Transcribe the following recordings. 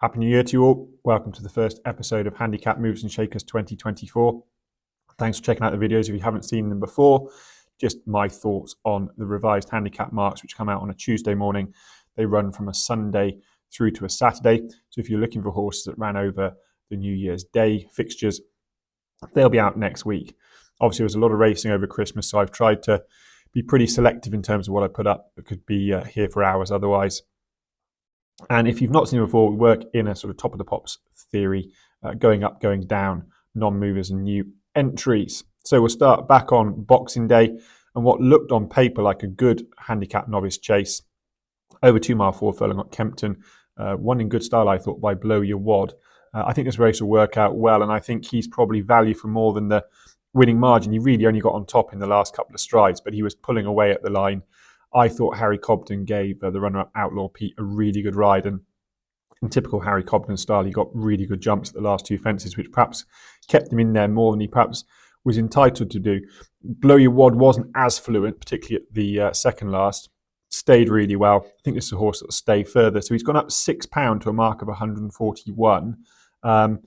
Happy New Year to you all. Welcome to the first episode of Handicap Movers and Shakers 2024. Thanks for checking out the videos if you haven't seen them before. Just my thoughts on the revised handicap marks, which come out on a Tuesday morning. They run from a Sunday through to a Saturday. So if you're looking for horses that ran over the New Year's Day fixtures, they'll be out next week. Obviously, there was a lot of racing over Christmas, so I've tried to be pretty selective in terms of what I put up. It could be here for hours otherwise. And if you've not seen it before, we work in a sort of top of the pops theory, going up, going down, non-movers and new entries. So we'll start back on Boxing Day and what looked on paper like a good handicap novice chase. Over 2 mile 4 furlong at Kempton, won in good style, I thought, by Your Wad. I think this race will work out well, and I think he's probably value for more than the winning margin. He really only got on top in the last couple of strides, but he was pulling away at the line. I thought Harry Cobden gave the runner-up Outlaw Pete a really good ride, and in typical Harry Cobden style, he got really good jumps at the last 2 fences, which perhaps kept him in there more than he perhaps was entitled to do. Your Wad wasn't as fluent, particularly at the second last. Stayed really well. I think this is a horse that will stay further. So he's gone up £6 to a mark of 141. A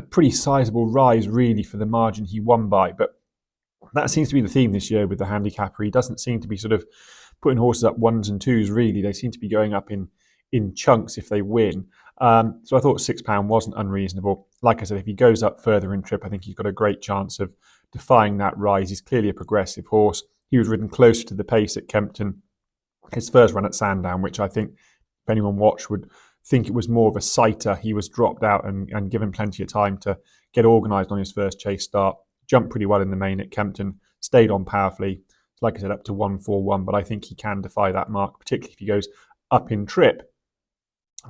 pretty sizable rise, really, for the margin he won by. But that seems to be the theme this year with the handicapper. He doesn't seem to be sort of putting horses up 1s and 2s, really. They seem to be going up in chunks if they win. So I thought £6 wasn't unreasonable. Like I said, if he goes up further in trip, I think he's got a great chance of defying that rise. He's clearly a progressive horse. He was ridden closer to the pace at Kempton. His first run at Sandown, which I think if anyone watched would think it was more of a sighter. He was dropped out and given plenty of time to get organised on his first chase start. Jumped pretty well in the main at Kempton, stayed on powerfully, like I said, up to 141, but I think he can defy that mark, particularly if he goes up in trip.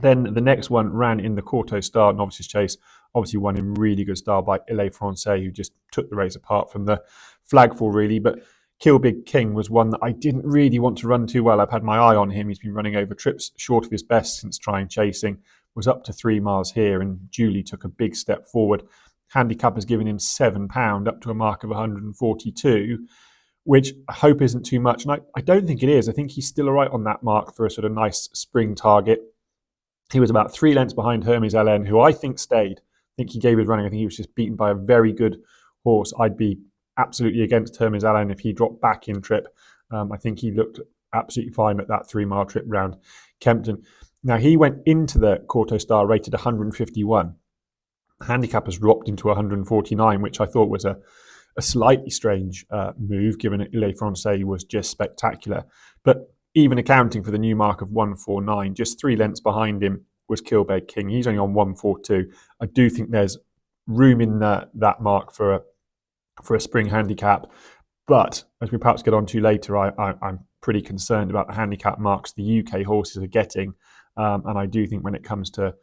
Then the next one ran in the Quarto Star Novices Chase, obviously won in really good style by Ile-Francais, who just took the race apart from the flagfall, really. But Kilbeg King was one that I didn't really want to run too well. I've had my eye on him. He's been running over trips short of his best since trying chasing, was up to 3 miles here and duly took a big step forward. Handicap has given him £7 up to a mark of 142, which I hope isn't too much. And I don't think it is. I think he's still all right on that mark for a sort of nice spring target. He was about 3 lengths behind Hermes LN, who I think stayed. I think he gave his running. I think he was just beaten by a very good horse. I'd be absolutely against Hermes LN if he dropped back in trip. I think he looked absolutely fine at that 3 mile trip round Kempton. Now, he went into the Quarto Star rated 151. Handicap has dropped into 149, which I thought was a slightly strange move, given that Ile-Francais was just spectacular. But even accounting for the new mark of 149, just 3 lengths behind him was Kilbeg King. He's only on 142. I do think there's room in that mark for a spring handicap. But as we perhaps get on to later, I'm pretty concerned about the handicap marks the UK horses are getting. And I do think when it comes to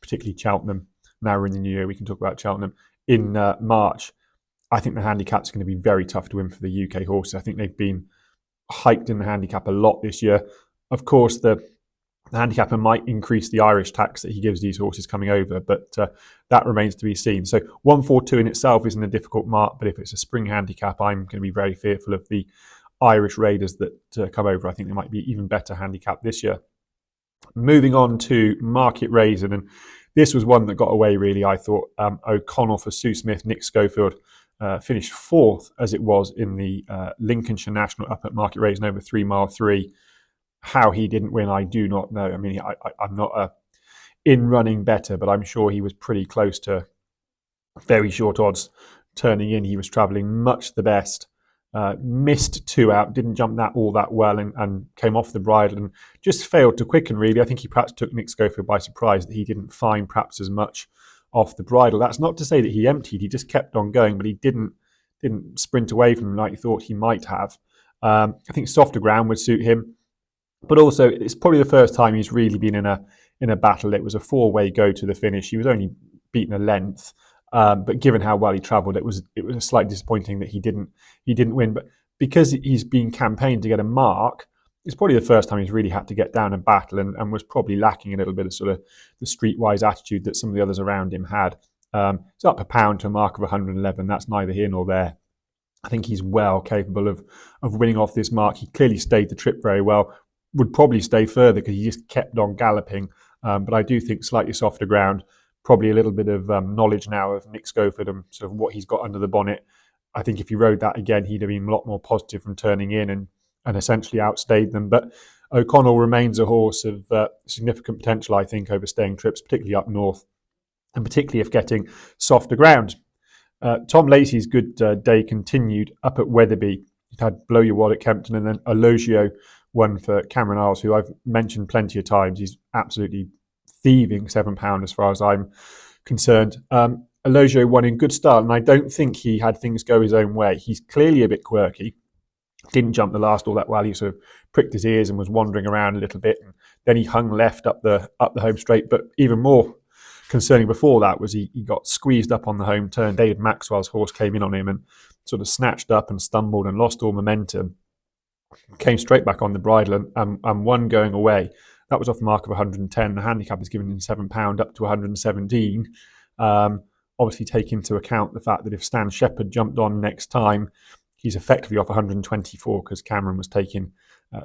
particularly Cheltenham, now we're in the new year, we can talk about Cheltenham, in March, I think the handicap's going to be very tough to win for the UK horses. I think they've been hiked in the handicap a lot this year. Of course, the handicapper might increase the Irish tax that he gives these horses coming over, but that remains to be seen. So 142 in itself isn't a difficult mark, but if it's a spring handicap, I'm going to be very fearful of the Irish Raiders that come over. I think they might be even better handicap this year. Moving on to Market Raisin, and this was one that got away, really, I thought. O'Connell for Sue Smith, Nick Schofield finished 4th, as it was, in the Lincolnshire National up at Market Raisin over 3 mile 3. How he didn't win, I do not know. I mean, I'm not in running better, but I'm sure he was pretty close to very short odds turning in. He was travelling much the best. Missed 2 out, didn't jump all that well and came off the bridle and just failed to quicken, really. I think he perhaps took Nick Schofield by surprise that he didn't find perhaps as much off the bridle. That's not to say that he emptied, he just kept on going, but he didn't sprint away from him like he thought he might have. I think softer ground would suit him, but also it's probably the first time he's really been in a battle. It was a 4-way go to the finish. He was only beaten a length. But given how well he travelled, it was slightly disappointing that he didn't win. But because he's been campaigned to get a mark, it's probably the first time he's really had to get down and battle, and was probably lacking a little bit of sort of the streetwise attitude that some of the others around him had. It's up £1 to a mark of 111. That's neither here nor there. I think he's well capable of winning off this mark. He clearly stayed the trip very well. Would probably stay further because he just kept on galloping. But I do think slightly softer ground, probably a little bit of knowledge now of Nick Schofield and sort of what he's got under the bonnet. I think if he rode that again, he'd have been a lot more positive from turning in and essentially outstayed them. But O'Connell remains a horse of significant potential, I think, over staying trips, particularly up north, and particularly if getting softer ground. Tom Lacey's good day continued up at Wetherby. He had Blow Your Wad at Kempton, and then Elogio won for Cameron Isles, who I've mentioned plenty of times. He's absolutely thieving £7 as far as I'm concerned. Elogio won in good style, and I don't think he had things go his own way. He's clearly a bit quirky. Didn't jump the last all that well. He sort of pricked his ears and was wandering around a little bit. And then he hung left up the home straight. But even more concerning before that was he got squeezed up on the home turn. David Maxwell's horse came in on him and sort of snatched up and stumbled and lost all momentum. Came straight back on the bridle and won going away. That was off a mark of 110. The handicap is given him £7 up to 117. Obviously take into account the fact that if Stan Shepherd jumped on next time, he's effectively off 124 because Cameron was taking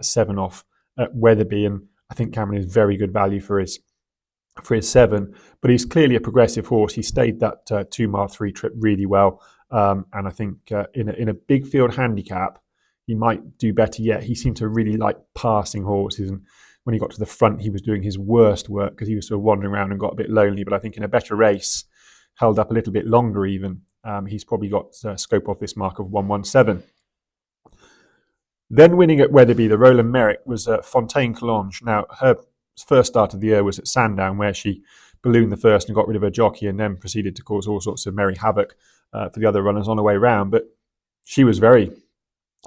7 off at Wetherby, and I think Cameron is very good value for his 7. But he's clearly a progressive horse. He stayed that 2 mile 3 trip really well, and I think in a big field handicap, he might do better yet. He seemed to really like passing horses, and when he got to the front, he was doing his worst work because he was sort of wandering around and got a bit lonely. But I think in a better race, held up a little bit longer even, he's probably got scope off this mark of 117. Then winning at Wetherby, the Roland Merrick, was Fontaine Collonges. Now, her first start of the year was at Sandown, where she ballooned the first and got rid of her jockey, and then proceeded to cause all sorts of merry havoc for the other runners on her way round. But she was very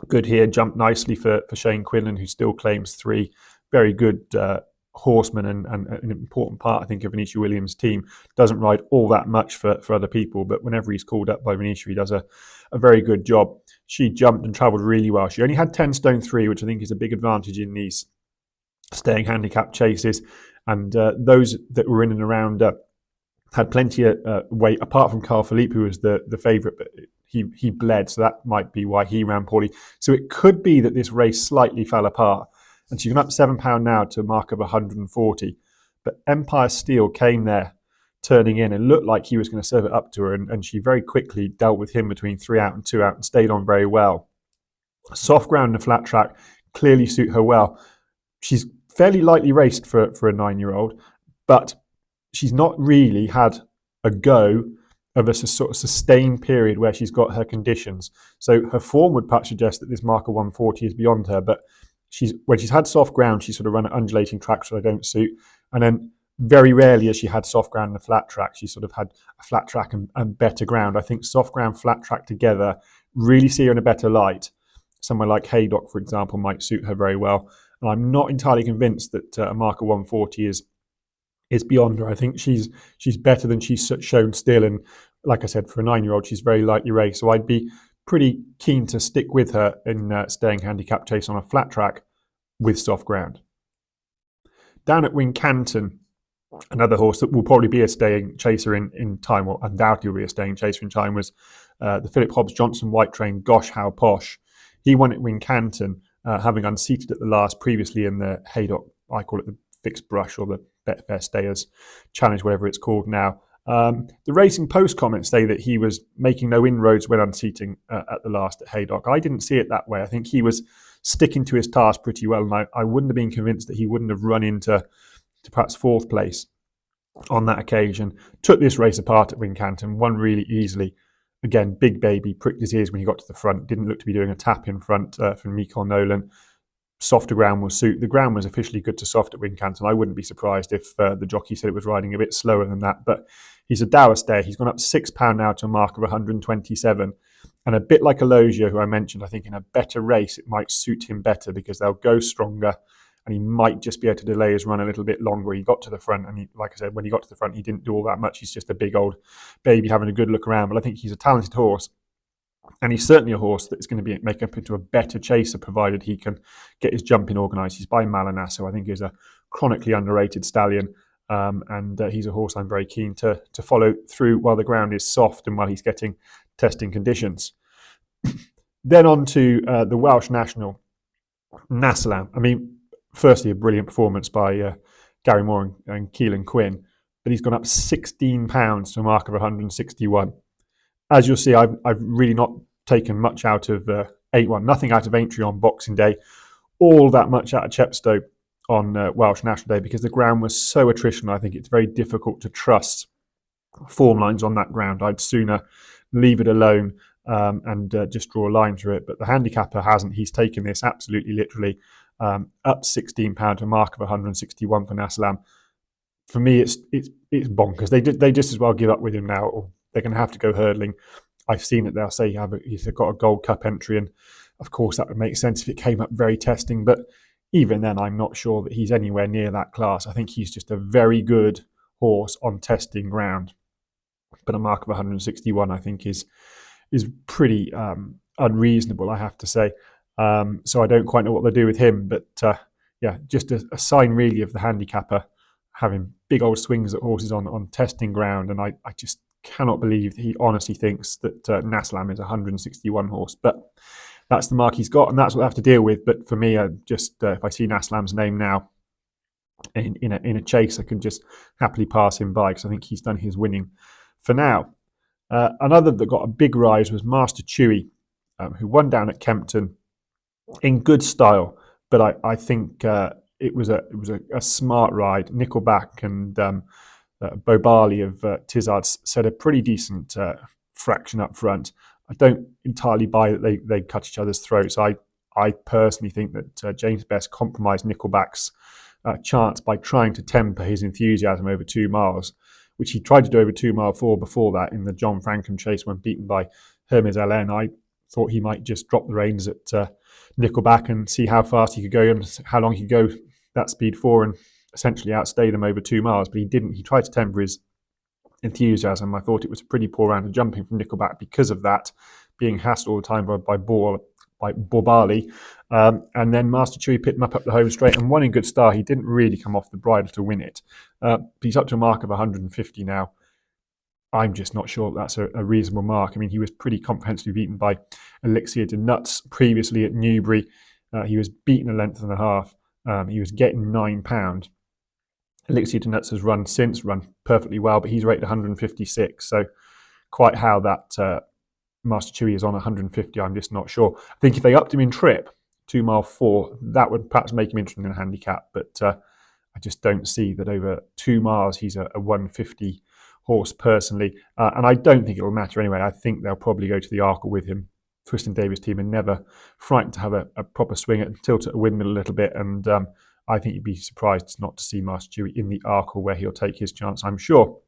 good here, jumped nicely for Shane Quinlan, who still claims 3. Very good horseman and an important part, I think, of Venetia Williams' team. Doesn't ride all that much for other people, but whenever he's called up by Venetia, he does a very good job. She jumped and travelled really well. She only had 10 stone 3, which I think is a big advantage in these staying handicap chases. And those that were in and around had plenty of weight, apart from Carl Philippe, who was the favourite, but he bled, so that might be why he ran poorly. So it could be that this race slightly fell apart. And she's gone up £7 now to a mark of 140. But Empire Steel came there, turning in, and looked like he was going to serve it up to her. And she very quickly dealt with him between 3 out and 2 out and stayed on very well. Soft ground and a flat track clearly suit her well. She's fairly lightly raced for a 9-year-old, but she's not really had a go of a sort of sustained period where she's got her conditions. So her form would perhaps suggest that this mark of 140 is beyond her, but when she's had soft ground, she's sort of run at undulating tracks that don't suit. And then very rarely has she had soft ground and a flat track. She's sort of had a flat track and better ground. I think soft ground, flat track together really see her in a better light. Somewhere like Haydock, for example, might suit her very well. And I'm not entirely convinced that a mark of 140 is beyond her. I think she's better than she's shown still. And like I said, for a 9-year-old, she's very lightly raced. So I'd be pretty keen to stick with her in staying handicap chase on a flat track with soft ground. Down at Wincanton, another horse that will probably be a staying chaser in time, or undoubtedly will be a staying chaser in time, was the Philip Hobbs Johnson White Train Goshhowposh. He won at Wincanton, having unseated at the last previously in the Haydock, I call it the Fixed Brush or the Betfair Stayers Challenge, whatever it's called now. The Racing Post comments say that he was making no inroads when unseating at the last at Haydock. I didn't see it that way. I think he was sticking to his task pretty well, and I wouldn't have been convinced that he wouldn't have run into perhaps 4th place on that occasion. Took this race apart at Wincanton, won really easily. Again, big baby, pricked his ears when he got to the front, didn't look to be doing a tap in front from Mikael Nolan. Softer ground will suit. The ground was officially good to soft at Wincanton. I wouldn't be surprised if the jockey said it was riding a bit slower than that, but he's a dour stay. He's gone up £6 now to a mark of 127. And a bit like Elogio, who I mentioned, I think in a better race, it might suit him better because they'll go stronger and he might just be able to delay his run a little bit longer. He got to the front, and like I said, when he got to the front, he didn't do all that much. He's just a big old baby having a good look around. But I think he's a talented horse. And he's certainly a horse that's going to make up into a better chaser, provided he can get his jumping organised. He's by Malanas, who I think is a chronically underrated stallion. And he's a horse I'm very keen to follow through while the ground is soft and while he's getting testing conditions. Then on to the Welsh national, Nassalam. I mean, firstly, a brilliant performance by Gary Moore and Keelan Quinn, but he's gone up £16 to a mark of 161. As you'll see, I've really not taken much out of 8-1, nothing out of Aintree on Boxing Day, all that much out of Chepstow on Welsh National Day, because the ground was so attritional. I think it's very difficult to trust form lines on that ground. I'd sooner leave it alone and just draw a line through it. But the handicapper hasn't. He's taken this absolutely literally up £16 to a mark of 161 for Nassalam. For me, it's bonkers. They just as well give up with him now, or they're going to have to go hurdling. I've seen it. They'll say he's got a Gold Cup entry, and of course that would make sense if it came up very testing. But even then, I'm not sure that he's anywhere near that class. I think he's just a very good horse on testing ground. But a mark of 161, I think, is pretty unreasonable, I have to say. So I don't quite know what they'll do with him. But just a sign really of the handicapper having big old swings at horses on testing ground. And I just cannot believe that he honestly thinks that Nassalam is a 161 horse. But that's the mark he's got, and that's what I have to deal with. But for me, if I see Nassalam's name now in a chase, I can just happily pass him by, because I think he's done his winning for now. Another that got a big rise was Master Chewy, who won down at Kempton in good style, but I think it was a smart ride. Nickelback and Bo Barley of Tizards set a pretty decent fraction up front. I don't entirely buy that they cut each other's throats. I personally think that James Best compromised Nickelback's chance by trying to temper his enthusiasm over 2 miles, which he tried to do over 2 mile 4 before that in the John Frankham chase when beaten by Hermes LN. I thought he might just drop the reins at Nickelback and see how fast he could go and how long he could go that speed for, and essentially outstay them over 2 miles. But he didn't. He tried to temper his enthusiasm. I thought it was a pretty poor round of jumping from Nickelback because of that, being hassled all the time by Borbarley. And then Master Chewy picked him up the home straight and won in good style. He didn't really come off the bridle to win it. But he's up to a mark of 150 now. I'm just not sure that's a reasonable mark. I mean, he was pretty comprehensively beaten by Elixir de Nuts previously at Newbury. He was beaten a length and a half. He was getting £9. Elixir de Nuts has run perfectly well, but he's rated 156. So quite how that Master Chewy is on 150, I'm just not sure. I think if they upped him in trip, 2 mile 4, that would perhaps make him interesting in a handicap. But I just don't see that over 2 miles he's a 150 horse personally. And I don't think it will matter anyway. I think they'll probably go to the Arkle with him. Twiston Davis team are never frightened to have a proper swing and tilt at a windmill a little bit. And I think you'd be surprised not to see Master Chewy in the Arkle, where he'll take his chance, I'm sure.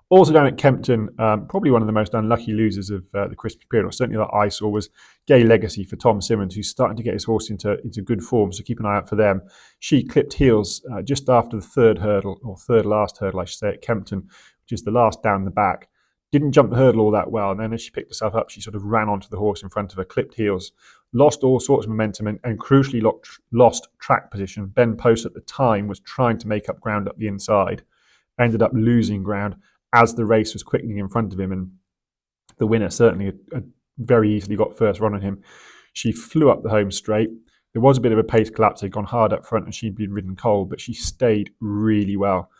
Also down at Kempton, probably one of the most unlucky losers of the Christmas period, or certainly that I saw, was Gaye Legacy for Tom Simmons, who's starting to get his horse into good form, so keep an eye out for them. She clipped heels just after the third last hurdle, I should say, at Kempton, which is the last down the back. Didn't jump the hurdle all that well, and then as she picked herself up, she sort of ran onto the horse in front of her, clipped heels, lost all sorts of momentum, and crucially lost track position. Ben Post at the time was trying to make up ground up the inside, ended up losing ground as the race was quickening in front of him, and the winner certainly very easily got first run on him. She flew up the home straight. There was a bit of a pace collapse. They'd gone hard up front and she'd been ridden cold, but she stayed really well.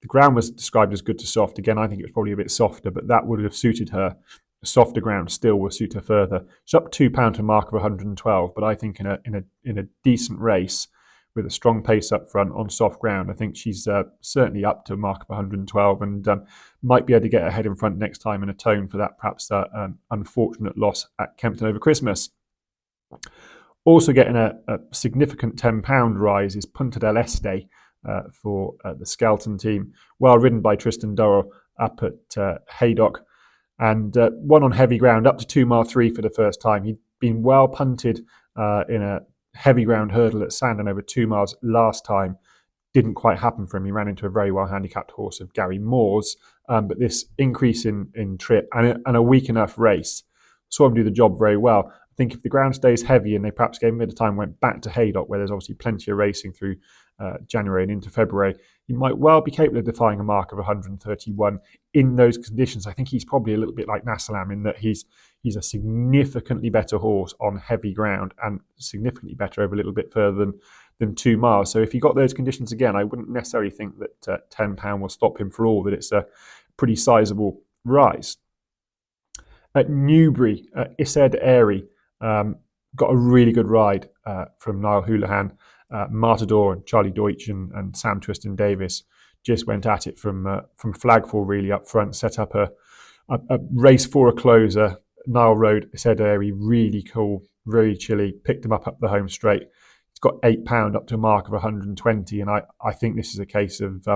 The ground was described as good to soft. Again, I think it was probably a bit softer, but that would have suited her. The softer ground still will suit her further. She's up £2 to a mark of 112, but I think in a decent race with a strong pace up front on soft ground, I think she's certainly up to a mark of 112 and might be able to get her head in front next time and atone for that perhaps unfortunate loss at Kempton over Christmas. Also getting a significant £10 rise is Punta Del Este for the Skelton team. Well ridden by Tristan Durrell up at Haydock, and won on heavy ground up to 2 mile 3 for the first time. He'd been well punted in a heavy ground hurdle at Sandon over 2 miles last time. Didn't quite happen for him. He ran into a very well handicapped horse of Gary Moore's, but this increase in trip and a weak enough race saw him do the job very well. I think if the ground stays heavy and they perhaps gave him a bit of time, went back to Haydock, where there's obviously plenty of racing through January and into February, he might well be capable of defying a mark of 131 in those conditions. I think he's probably a little bit like Nassalam in that he's a significantly better horse on heavy ground and significantly better over a little bit further than 2 miles. So if he got those conditions again, I wouldn't necessarily think that £10 will stop him for all, that it's a pretty sizable rise. At Newbury, Issar D'Airy got a really good ride from Niall Houlihan. Matador and Charlie Deutsch and Sam Twiston-Davis just went at it from flagfall really up front, set up a race for a closer. Niall rode Issar D'Airy really cool, really chilly, picked him up the home straight. It's got £8 up to a mark of 120, and I think this is a case of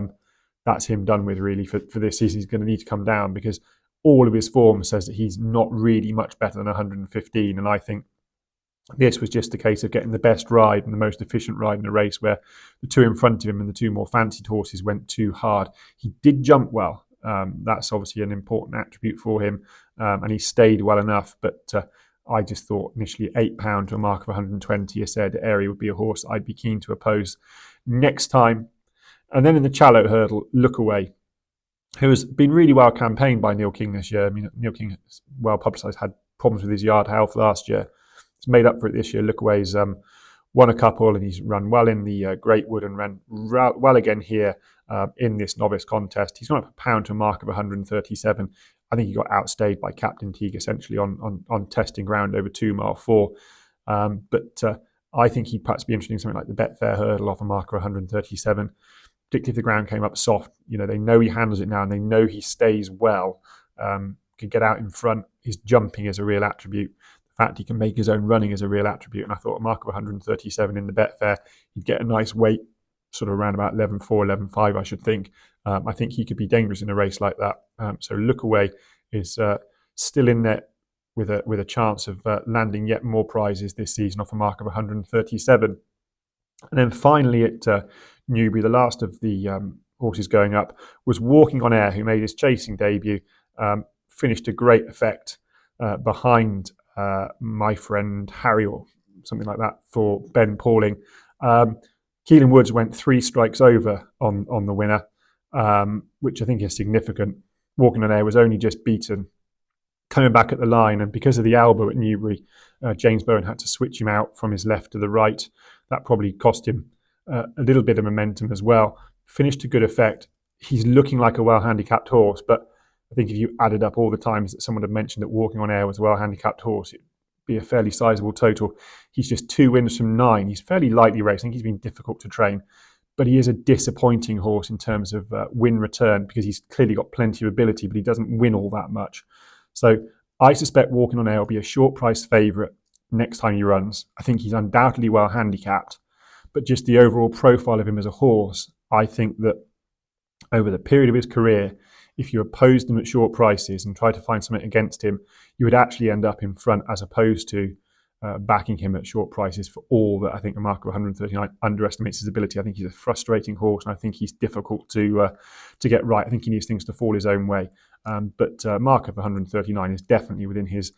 that's him done with really for this season. He's going to need to come down because all of his form says that he's not really much better than 115, and I think this was just a case of getting the best ride and the most efficient ride in the race, where the two in front of him and the two more fancied horses went too hard. He did jump well. That's obviously an important attribute for him, and he stayed well enough. But I just thought initially £8 to a mark of 120, Issar D'Airy would be a horse I'd be keen to oppose next time. And then in the Challow hurdle, Lookaway, who has been really well campaigned by Neil King this year. I mean, Neil King is well publicised, had problems with his yard health last year. He's made up for it this year. Lookaway's won a couple, and he's run well in the Great Wood and ran well again here in this novice contest. He's gone up £1 to a mark of 137. I think he got outstayed by Captain Teague essentially on testing ground over 2 mile 4. But I think he'd perhaps be interesting in something like the Betfair hurdle off a mark of 137. Particularly if the ground came up soft. You know, they know he handles it now and they know he stays well, can get out in front. His jumping is a real attribute. The fact he can make his own running is a real attribute. And I thought a mark of 137 in the Betfair, he'd get a nice weight, sort of around about 11.4, 11.5, I should think. I think he could be dangerous in a race like that. So Lookaway is still in there with a chance of landing yet more prizes this season off a mark of 137. And then finally at Newbury, the last of the horses going up, was Walking on Air, who made his chasing debut, finished to great effect behind my friend Harry, or something like that, for Ben Pauling. Keelan Woods went 3 strikes over on the winner, which I think is significant. Walking on Air was only just beaten coming back at the line, and because of the elbow at Newbury, James Bowen had to switch him out from his left to the right. That probably cost him a little bit of momentum as well. Finished to good effect. He's looking like a well-handicapped horse, but I think if you added up all the times that someone had mentioned that Walking on Air was a well-handicapped horse, it'd be a fairly sizable total. He's just 2 wins from 9. He's fairly lightly raced. I think he's been difficult to train, but he is a disappointing horse in terms of win return, because he's clearly got plenty of ability, but he doesn't win all that much. So I suspect Walking on Air will be a short price favourite next time he runs. I think he's undoubtedly well handicapped, but just the overall profile of him as a horse, I think that over the period of his career, if you opposed him at short prices and tried to find something against him, you would actually end up in front, as opposed to backing him at short prices for all that. I think a mark of 139 underestimates his ability. I think he's a frustrating horse, and I think he's difficult to get right. I think he needs things to fall his own way. But mark of 139 is definitely within his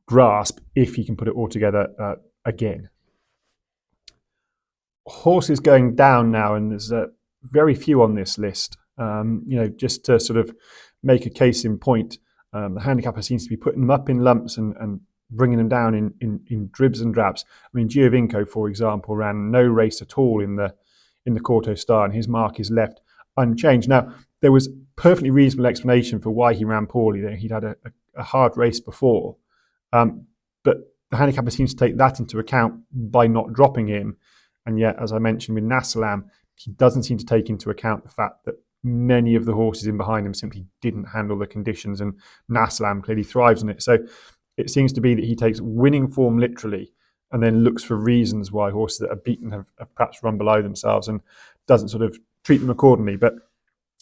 grasp if he can put it all together again. Horses going down now, and there's very few on this list. Just to sort of make a case in point, the handicapper seems to be putting them up in lumps and bringing them down in dribs and drabs. I mean, Giovinco, for example, ran no race at all in the Quarto Star, and his mark is left unchanged. Now, there was perfectly reasonable explanation for why he ran poorly. He'd had a hard race before, but the handicapper seems to take that into account by not dropping him. And yet, as I mentioned with Nassalam, he doesn't seem to take into account the fact that many of the horses in behind him simply didn't handle the conditions, and Nassalam clearly thrives on it. So it seems to be that he takes winning form literally and then looks for reasons why horses that are beaten have perhaps run below themselves, and doesn't sort of treat them accordingly. But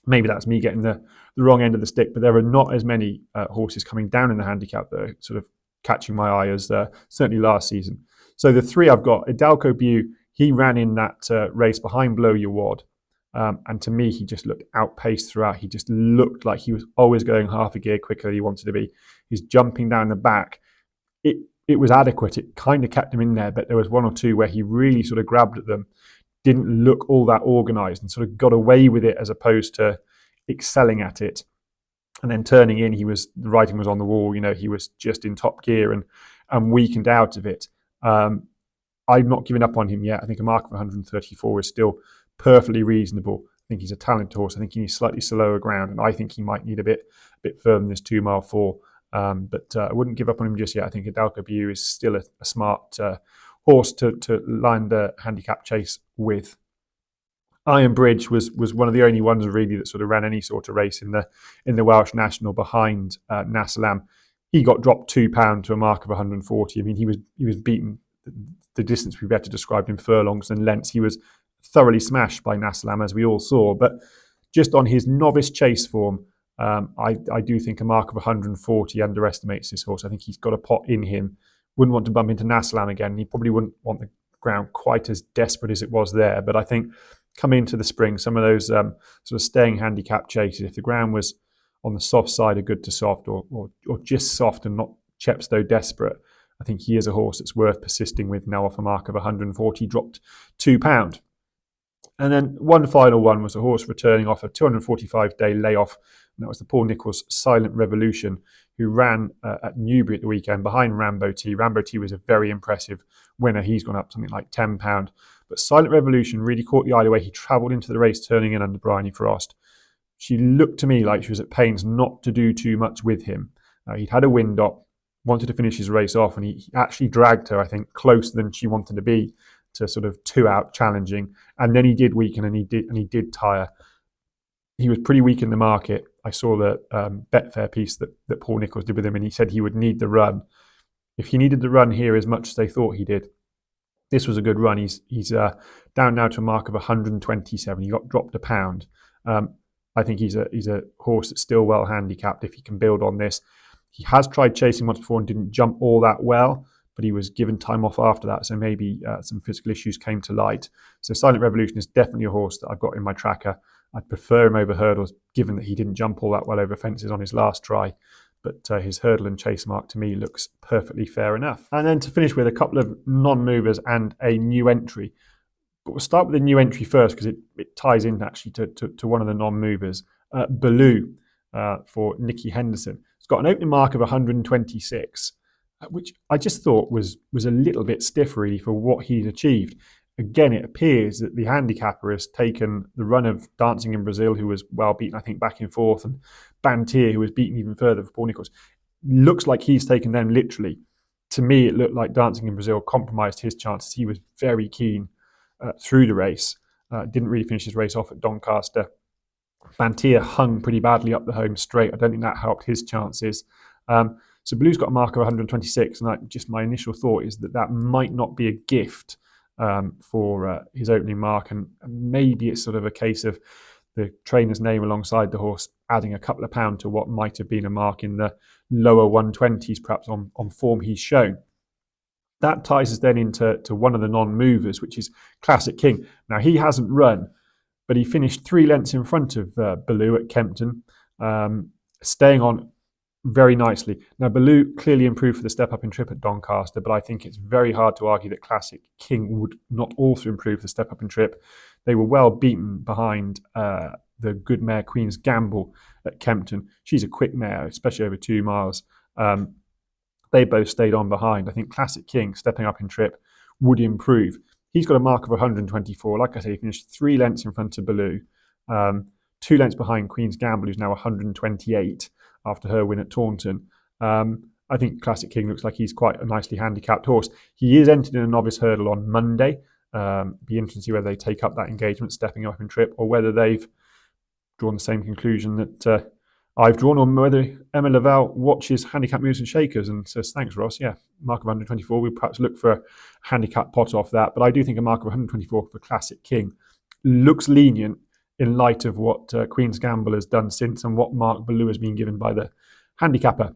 maybe that's me getting the wrong end of the stick. But there are not as many horses coming down in the handicap that are sort of catching my eye as certainly last season. So the 3 I've got, Idalko Bihoue, he ran in that race behind Your Wad. And to me, he just looked outpaced throughout. He just looked like he was always going half a gear quicker than he wanted to be. He's jumping down the back. It was adequate. It kind of kept him in there, but there was 1 or 2 where he really sort of grabbed at them, didn't look all that organised, and sort of got away with it as opposed to excelling at it. And then turning in, the writing was on the wall. He was just in top gear and weakened out of it. I'm not giving up on him yet. I think a mark of 134 is still perfectly reasonable. I think he's a talented horse. I think he needs slightly slower ground, and I think he might need a bit further than this 2 mile 4. But I wouldn't give up on him just yet. I think Idalko Bihoue is still a smart horse to line the handicap chase with. Iron Bridge was one of the only ones really that sort of ran any sort of race in the Welsh National behind Nassalam. He got dropped £2 to a mark of 140. I mean, he was beaten the distance we better described in furlongs than lengths. He was thoroughly smashed by Nassalam, as we all saw. But just on his novice chase form, I do think a mark of 140 underestimates this horse. I think he's got a pot in him. Wouldn't want to bump into Nassalam again. He probably wouldn't want the ground quite as desperate as it was there. But I think coming into the spring, some of those sort of staying handicap chases, if the ground was on the soft side of good to soft or just soft and not Chepstow desperate, I think he is a horse that's worth persisting with now off a mark of 140, dropped £2. And then one final one was a horse returning off a 245-day layoff, and that was the Paul Nicholls Silent Revolution, who ran at Newbury at the weekend behind Rambo T. Rambo T was a very impressive winner. He's gone up something like £10. But Silent Revolution really caught the eye the way he travelled into the race, turning in under Bryony Frost. She looked to me like she was at pains not to do too much with him. He'd had a wind up, wanted to finish his race off, and he actually dragged her, I think, closer than she wanted to be, to sort of 2 out challenging. And then he did weaken, and he did tire. He was pretty weak in the market. I saw the Betfair piece that Paul Nicholls did with him, and he said he would need the run. If he needed the run here as much as they thought he did, this was a good run. He's down now to a mark of 127. He got dropped £1. I think he's a horse that's still well handicapped if he can build on this. He has tried chasing once before and didn't jump all that well, but he was given time off after that, so maybe some physical issues came to light. So Silent Revolution is definitely a horse that I've got in my tracker. I'd prefer him over hurdles, given that he didn't jump all that well over fences on his last try. But his hurdle and chase mark to me looks perfectly fair enough. And then to finish with a couple of non-movers and a new entry. But we'll start with the new entry first because it ties in actually to one of the non-movers. Bhaloo for Nicky Henderson. It's got an opening mark of 126, which I just thought was a little bit stiff really for what he's achieved. Again, it appears that the handicapper has taken the run of Dancing in Brazil, who was well beaten, I think, back and forth, and Bantier, who was beaten even further for Paul Nicholls. Looks like he's taken them literally. To me, it looked like Dancing in Brazil compromised his chances. He was very keen through the race. Didn't really finish his race off at Doncaster. Bantier hung pretty badly up the home straight. I don't think that helped his chances. So Blue's got a mark of 126, and my initial thought is that might not be a gift for his opening mark, and maybe it's sort of a case of the trainer's name alongside the horse adding a couple of pounds to what might have been a mark in the lower 120s, perhaps on form he's shown. That ties us then into one of the non-movers, which is Classic King. Now, he hasn't run, but he finished 3 lengths in front of Bhaloo at Kempton, staying on very nicely. Now, Bhaloo clearly improved for the step-up in trip at Doncaster, but I think it's very hard to argue that Classic King would not also improve the step-up in trip. They were well beaten behind the good mare Queen's Gamble at Kempton. She's a quick mare, especially over 2 miles. They both stayed on behind. I think Classic King, stepping up in trip, would improve. He's got a mark of 124. Like I say, he finished 3 lengths in front of Bhaloo, 2 lengths behind Queen's Gamble, who's now 128 after her win at Taunton. I think Classic King looks like he's quite a nicely handicapped horse. He is entered in a novice hurdle on Monday. Be interesting to see whether they take up that engagement, stepping up in trip, or whether they've drawn the same conclusion that I've drawn, or whether Emma Lavelle watches Handicap Moves and Shakers and says, thanks, Ross. Yeah, mark of 124. We'll perhaps look for a handicap pot off that. But I do think a mark of 124 for Classic King looks lenient in light of what Queen's Gamble has done since and what mark Bhaloo has been given by the handicapper.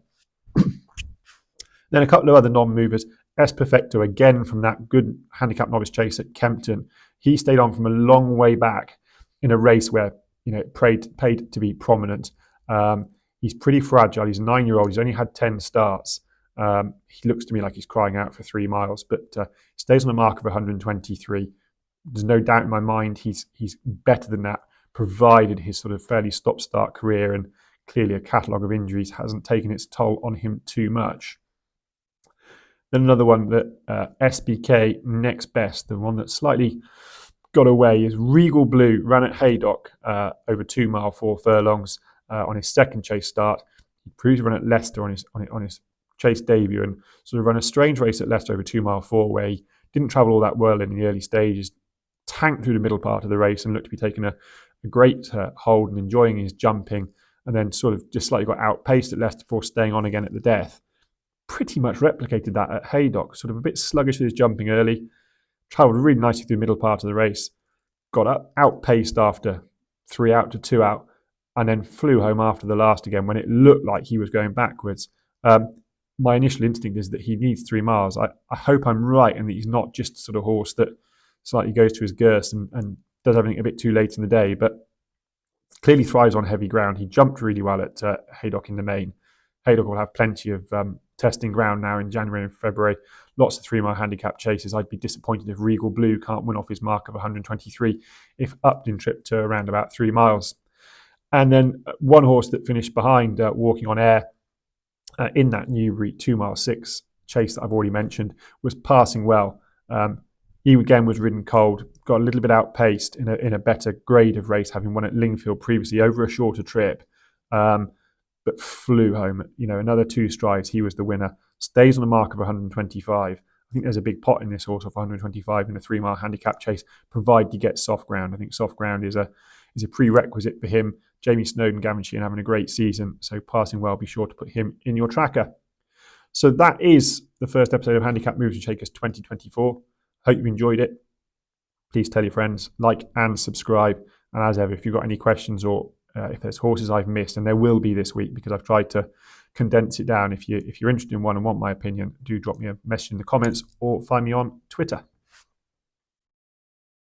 Then a couple of other non-movers. Perfecto, again from that good handicap novice chase at Kempton. He stayed on from a long way back in a race where it paid to be prominent. He's pretty fragile. He's a 9-year-old. He's only had 10 starts. He looks to me like he's crying out for 3 miles, but stays on a mark of 123. There's no doubt in my mind he's better than that, provided his sort of fairly stop-start career and clearly a catalogue of injuries hasn't taken its toll on him too much. Then another one that SBK Next Best, the one that slightly got away, is Regal Blue, ran at Haydock over 2 mile 4 furlongs on his second chase start. He proved to run at Leicester on his chase debut, and sort of run a strange race at Leicester over 2 mile 4, where he didn't travel all that well in the early stages, tanked through the middle part of the race and looked to be taking a great hold and enjoying his jumping, and then sort of just slightly got outpaced at Leicester before staying on again at the death. Pretty much replicated that at Haydock, sort of a bit sluggish with his jumping early, travelled really nicely through the middle part of the race, got outpaced after 3 out to 2 out, and then flew home after the last again when it looked like he was going backwards. My initial instinct is that he needs 3 miles. I hope I'm right and that he's not just the sort of horse that slightly goes to his girth and does everything a bit too late in the day, but clearly thrives on heavy ground. He jumped really well at Haydock in the main. Haydock will have plenty of testing ground now in January and February. Lots of 3 mile handicap chases. I'd be disappointed if Regal Blue can't win off his mark of 123 if upped in trip to around about 3 miles. And then one horse that finished behind Walking on Air in that Newbury 2 mile 6 chase that I've already mentioned was Passing Well. He again was ridden cold, got a little bit outpaced in a better grade of race, having won at Lingfield previously over a shorter trip, but flew home. Another 2 strides, he was the winner. Stays on the mark of 125. I think there's a big pot in this horse off 125 in a 3 mile handicap chase, provided he gets soft ground. I think soft ground is a prerequisite for him. Jamie Snowden, Gavin Sheehan having a great season, so Passing Well, be sure to put him in your tracker. So that is the first episode of Handicap Movers and Shakers 2024. Hope you've enjoyed it. Please tell your friends, like and subscribe. And as ever, if you've got any questions or if there's horses I've missed, and there will be this week because I've tried to condense it down. If you're interested in one and want my opinion, do drop me a message in the comments or find me on Twitter.